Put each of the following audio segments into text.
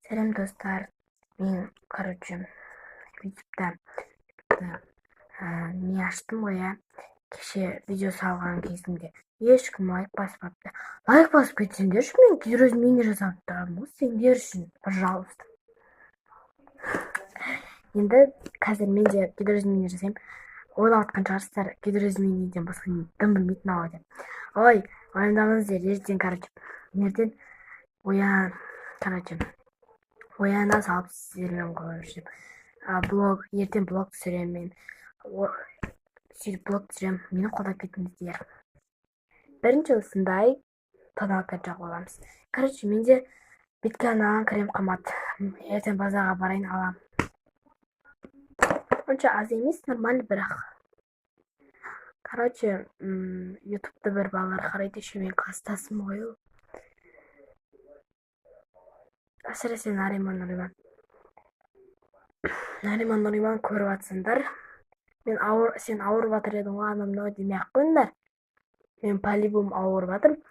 Сәлем достар, мен, ютубта не аштым ғой, иә. Кеше видео салған кезімде ешкім лайк баспапты. Лайк басып кетсеңдерші, мен гидроизменение жасап тұрамын ғой, сендер үшін, пожалуйста. Енді қазір мен де гидроизменение жасаймын. Ойлап жатқан шығарсыздар, гидроизменениеден басқа дым білмейтін ау деп. Ой, уайымдамаңыздар, ертең ояна салып сіздермен қойып ертең блог түсіремін, сөйтіп блог түсіремін, мені қолдап кетіңіздер. Бірінші осындай тоналка жағып аламыз. Менде бетке арналған крем қымбат. Ертең базарға барайын, аламын. Онша аз емес, нормально бірақ. Ютубта бір балалар қарайды, мен кластасым ғой. Әсіресе Нариман көріп атсыңдар. Сен ауырып жатыр едің ғой, анау мынау демей ақ қойыңдар. Мен по-любому ауырып жатырмын.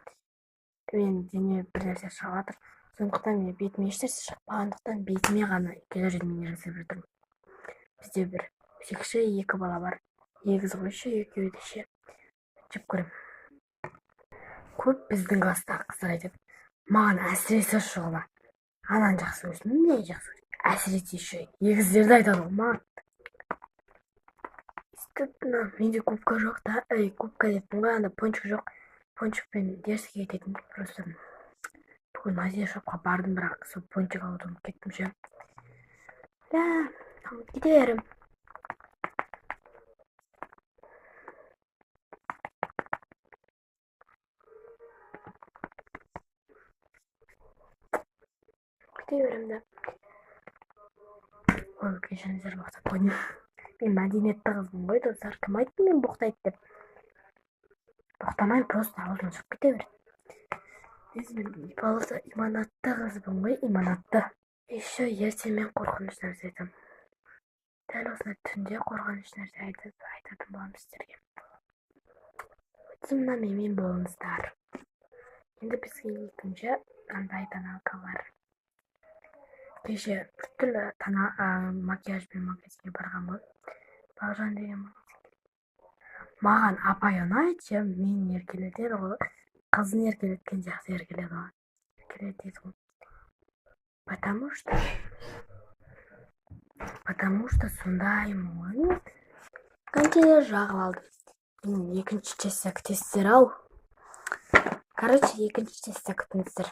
Мен дене бір нәрсе шығып жатыр. Сондықтан мен бетіме ешнәрсе шықпағандықтан бетіме ғана гидроизменение жасап жатырмын. Бізде бір секші 2 бала бар. Егіз қойшы, екеуі де ше. Жеп көрем. Көп біздің класстағы қыздар айтады. Маған әсіресе шұғыла. Анан жақсы көрсін, не жақсы көрсін. Әсіресе ше, егіздерді айтады ғой маған. Менде губка жоқ та, губка деппін ғой, анда пончик жоқ. Пончикпен дерске кететін. Просто бүгін Азия шопқа бардым, бірақ сол пончик алудан кеттім ше. Кете берем. Да. Ой, кешіріңіздер, боқтап қойдым. Мен мәдениетті қызбын ғой, достар. Кім айтты мен боқтайды деп? Боқтамайын, просто ауылдан шығып кете бер. Мен иманатты қызбын ғой, иманатты. Еще ертең мен қорқыныш нәрсе айтамын. Дәл осындай түнде қорқыныш нәрсе айтатын боламын сіздерге. Өтсімна менімен болыңыздар. Енді бізге екінші қандай тоналка бар. Кеше түрлі макияжбен магазинге барған ғой. Бағжан деген магазин. Маған апай ұнайды, мен еркелетеді ғой. Қызын еркелеткен жақсы еркеледі ғой. Еркелетеді ғой. Потому что сондаймын. Контейнер жағып алды. Мен екінші тестті күтесіздер ау. Екінші тестті күтіңіздер.